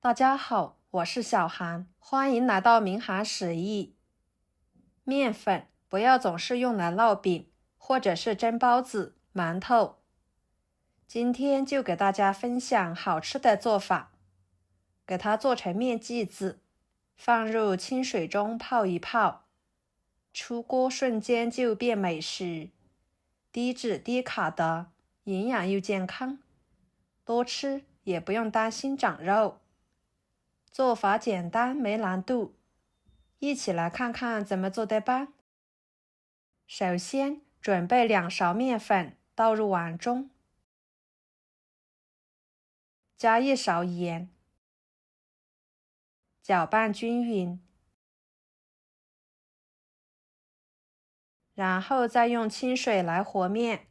大家好，我是小韩，欢迎来到明涵食艺。面粉不要总是用来烙饼，或者是蒸包子、馒头。今天就给大家分享好吃的做法，给它做成面剂子，放入清水中泡一泡，出锅瞬间就变美食，低脂低卡的，营养又健康，多吃也不用担心长肉。做法简单没难度，一起来看看怎么做的吧。首先准备2勺面粉，倒入碗中，加1勺盐，搅拌均匀，然后再用清水来和面，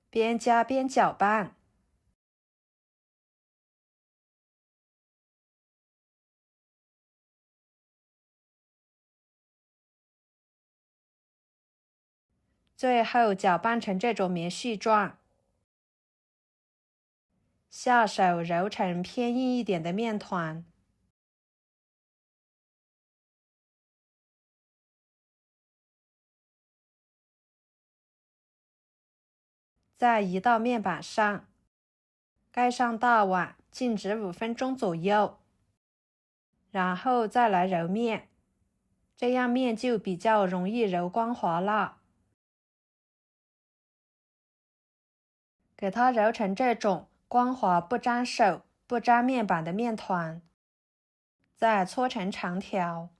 边加边搅拌。最后搅拌成这种棉絮状，下手揉成偏硬一点的面团，再移到面板上，盖上大碗，静置5分钟左右，然后再来揉面，这样面就比较容易揉光滑了。给它揉成这种光滑不粘手、不粘面板的面团，再搓成长条。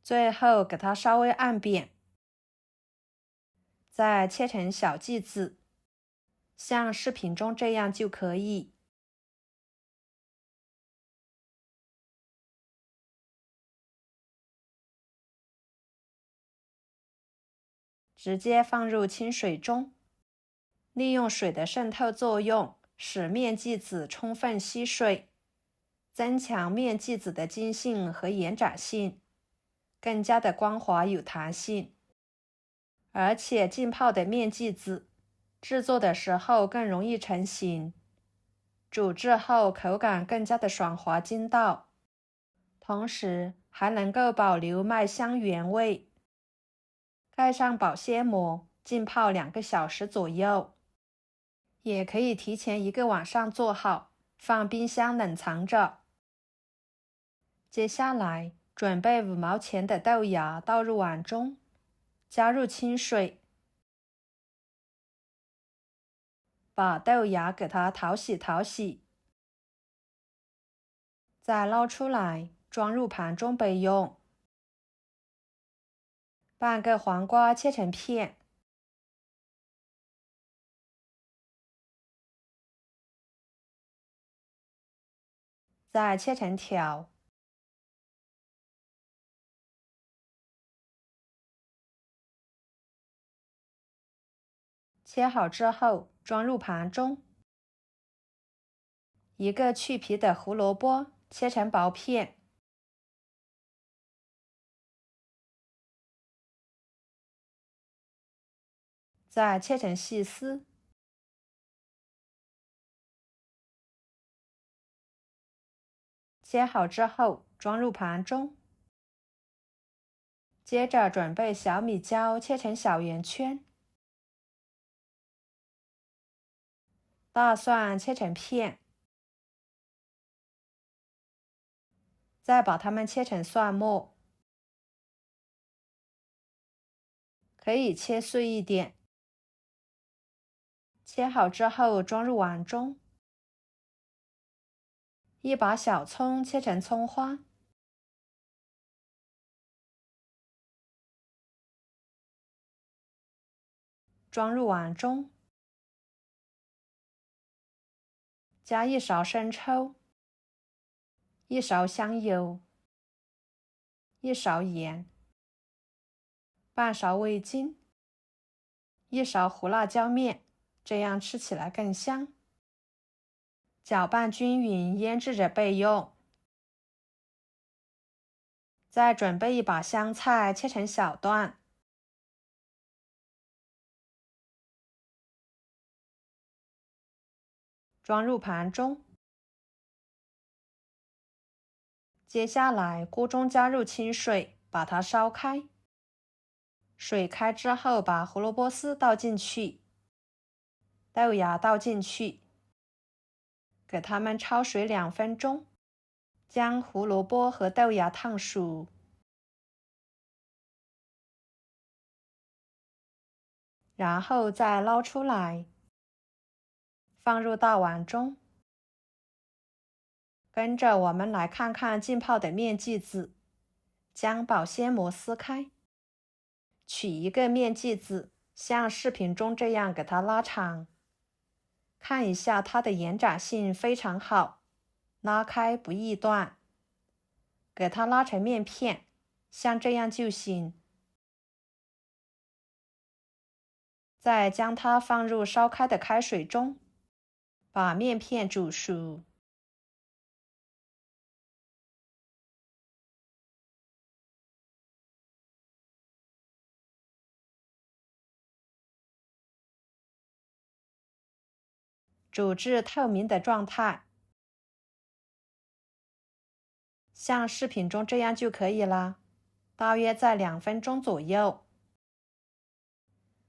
最后给它稍微按扁，再切成小剂子，像视频中这样就可以。直接放入清水中，利用水的渗透作用，使面剂子充分吸水，增强面剂子的筋性和延展性，更加的光滑有弹性。而且浸泡的面剂子制作的时候更容易成型，煮制后口感更加的爽滑筋道，同时还能够保留麦香原味。盖上保鲜膜，浸泡2个小时左右，也可以提前1个晚上做好，放冰箱冷藏着。接下来准备5毛钱的豆芽倒入碗中，加入清水，把豆芽给它淘洗淘洗，再捞出来装入盘中备用。半个黄瓜切成片，再切成条，切好之后装入盘中。1个去皮的胡萝卜切成薄片，再切成细丝，切好之后装入盘中。接着准备小米椒切成小圆圈，大蒜切成片，再把它们切成蒜末，可以切碎一点。切好之后装入碗中。1把小葱切成葱花，装入碗中。加1勺生抽，1勺香油，1勺盐，半勺味精，1勺胡辣椒面，这样吃起来更香。搅拌均匀，腌制着备用。再准备1把香菜切成小段，装入盘中。接下来，锅中加入清水，把它烧开。水开之后，把胡萝卜丝倒进去，豆芽倒进去，给它们焯水2分钟，将胡萝卜和豆芽烫熟。然后再捞出来，放入大碗中。跟着我们来看看浸泡的面剂子，将保鲜膜撕开，取一个面剂子，像视频中这样给它拉长，看一下它的延展性非常好，拉开不易断。给它拉成面片，像这样就行。再将它放入烧开的开水中，把面片煮熟。煮至透明的状态，像视频中这样就可以啦，大约在2分钟左右。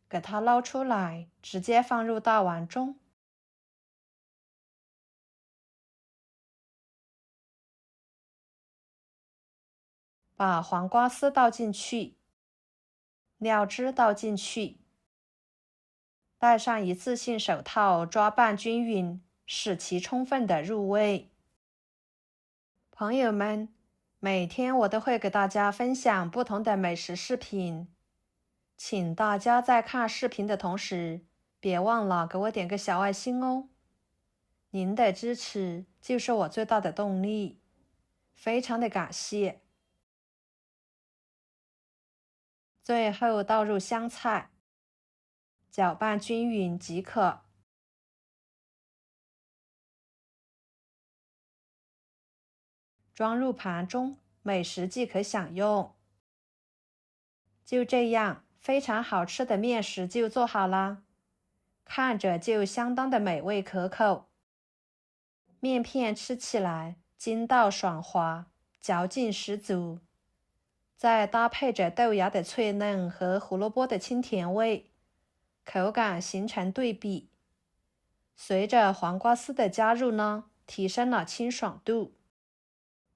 给它捞出来，直接放入大碗中。把黄瓜丝倒进去，料汁倒进去，戴上一次性手套抓拌均匀，使其充分的入味。朋友们，每天我都会给大家分享不同的美食视频，请大家在看视频的同时，别忘了给我点个小爱心哦。您的支持就是我最大的动力，非常的感谢。最后倒入香菜，搅拌均匀即可。装入盘中，美食即可享用。就这样，非常好吃的面食就做好啦，看着就相当的美味可口。面片吃起来筋道爽滑，嚼劲十足，再搭配着豆芽的脆嫩和胡萝卜的清甜味，口感形成对比。随着黄瓜丝的加入呢，提升了清爽度，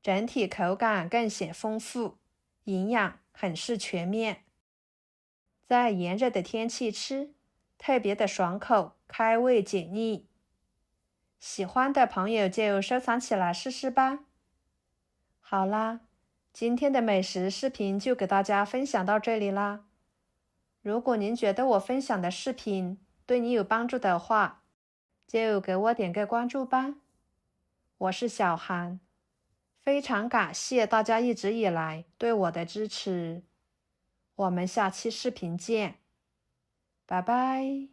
整体口感更显丰富，营养很是全面。在炎热的天气吃，特别的爽口，开胃解腻。喜欢的朋友就收藏起来试试吧。好啦，今天的美食视频就给大家分享到这里啦。如果您觉得我分享的视频对你有帮助的话，就给我点个关注吧。我是小韩，非常感谢大家一直以来对我的支持。我们下期视频见，拜拜。